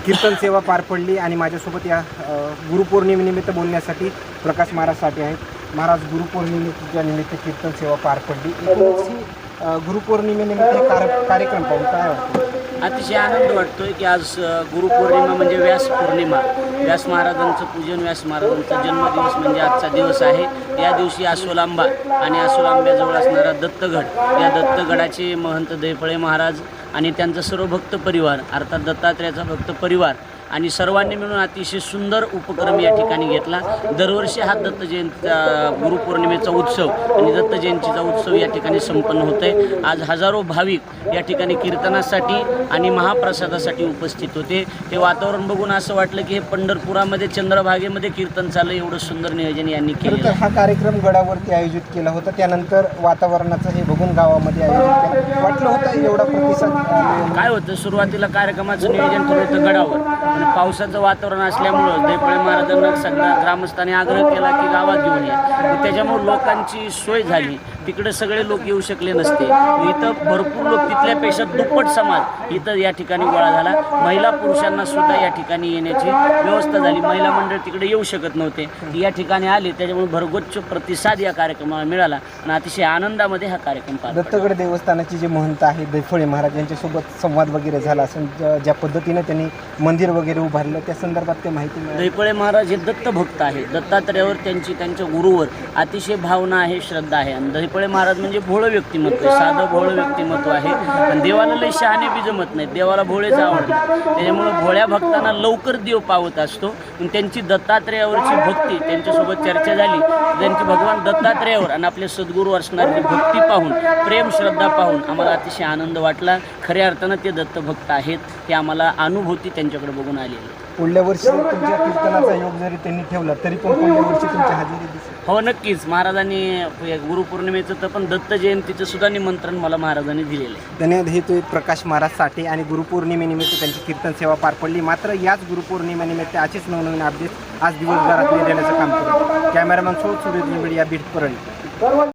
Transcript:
कीर्तन सेवा पार पडली आणि माझ्यासोबत या गुरुपौर्णिमेनिमित्त बोलण्यासाठी प्रकाश महाराज साठे आहेत। महाराज, गुरुपौर्णिमेच्या निमित्त कीर्तन सेवा पार पडली, एकूणच ही गुरुपौर्णिमेनिमित्त कार्यक्रम पाहून काय वाटतं? अतिशय आनंद वाटतोय की आज गुरुपौर्णिमा म्हणजे व्यास पौर्णिमा, व्यास महाराजांचं पूजन, व्यास महाराजांचा जन्मदिवस म्हणजे आजचा दिवस आहे। या दिवशी आसोलांबा आणि आसोलांब्याजवळ असणारा दत्तगड, या दत्तगडाचे महंत दैफळे महाराज आणि त्यांचा सर्व भक्त परिवार अर्थात दत्तात्रेयाचा भक्त परिवार आणि सर्वांनी मिळून अतिशय सुंदर उपक्रम या ठिकाणी घेतला। दरवर्षी हा दत्त जयंतीचा गुरुपौर्णिमेचा उत्सव आणि दत्त जयंतीचा उत्सव या ठिकाणी संपन्न होते। आज हजारो भाविक या ठिकाणी कीर्तनासाठी आणि महाप्रसादासाठी उपस्थित होते। ते वातावरण बघून असं वाटलं की हे पंढरपुरामध्ये चंद्रभागेमध्ये कीर्तन चाललं, एवढं सुंदर नियोजन यांनी केलं। हा कार्यक्रम गडावरती आयोजित केला होता, त्यानंतर वातावरणाचं हे बघून गावामध्ये आयोजित केलं, वाटलं होतं एवढा प्रतिसाद? काय होतं, सुरुवातीला कार्यक्रमाचं नियोजन ठरलं होतं गडावर, आणि पावसाचं वातावरण असल्यामुळं दैफळे महाराजांना सगळ्या ग्रामस्थांनी आग्रह केला की गावात घेऊन या, त्याच्यामुळे लोकांची सोय झाली। तिकडे सगळे लोक येऊ शकले नसते, इथं भरपूर लोक, तिथल्यापेक्षा दुप्पट समाज इथं या ठिकाणी गोळा झाला। महिला पुरुषांना सुद्धा या ठिकाणी येण्याची व्यवस्था झाली, महिला मंडळ तिकडे येऊ शकत नव्हते, ती या ठिकाणी आली, त्याच्यामुळे भरगच्च प्रतिसाद या कार्यक्रमाला मिळाला आणि अतिशय आनंदामध्ये हा कार्यक्रम पार पडला। दत्तगड देवस्थानाचे जे महंत आहे दैफळे महाराज यांच्यासोबत संवाद वगैरे झाला असेल, ज्या पद्धतीने त्यांनी मंदिर वगैरे उभारलं त्या संदर्भात ते माहिती मिळाली? दैफळे महाराज हे दत्त भक्त आहेत, दत्तात्रेयावर त्यांच्या गुरुवर अतिशय भावना आहे, श्रद्धा आहे। आणि दैफळे महाराज म्हणजे भोळं व्यक्तिमत्व आहे, साधं भोळं व्यक्तिमत्व आहे, आणि देवाला लय शहाणे बी जमत नाही, देवाला भोळेच आवडतात, त्याच्यामुळं भोळ्या भक्तांना लवकर देव पावत असतो। पण त्यांची दत्तात्रेयावरची भक्ती, त्यांच्यासोबत चर्चा झाली, त्यांची भगवान दत्तात्रेयावर आणि आपले सद्गुरू असणारी भक्ती पाहून, प्रेम श्रद्धा पाहून आम्हाला अतिशय आनंद वाटला। खऱ्या अर्थानं ते दत्तभक्त आहेत, हे आम्हाला अनुभूती त्यांच्याकडे बघून आलेली आहे। पुढल्या वर्षी तुमच्या कीर्तनाचा योग जरी त्यांनी ठेवला तरी पण पुढल्या वर्षी तुमची हजेरी दिसेल? हो, नक्कीच। महाराजांनी गुरुपौर्णिमेचं तर पण दत्त जयंतीचं सुद्धा निमंत्रण मला महाराजांनी दिलेलं आहे। धन्यवाद। हे तो प्रकाश महाराज साठे आणि गुरुपौर्णिमेनिमित्त त्यांची कीर्तन सेवा पार पडली। मात्र याच गुरुपौर्णिमेनिमित्त अशीच नवनवीन अपडेट आज दिवसभरात देण्याचं काम करू। Cameraman Suraj media, Beed, Parli.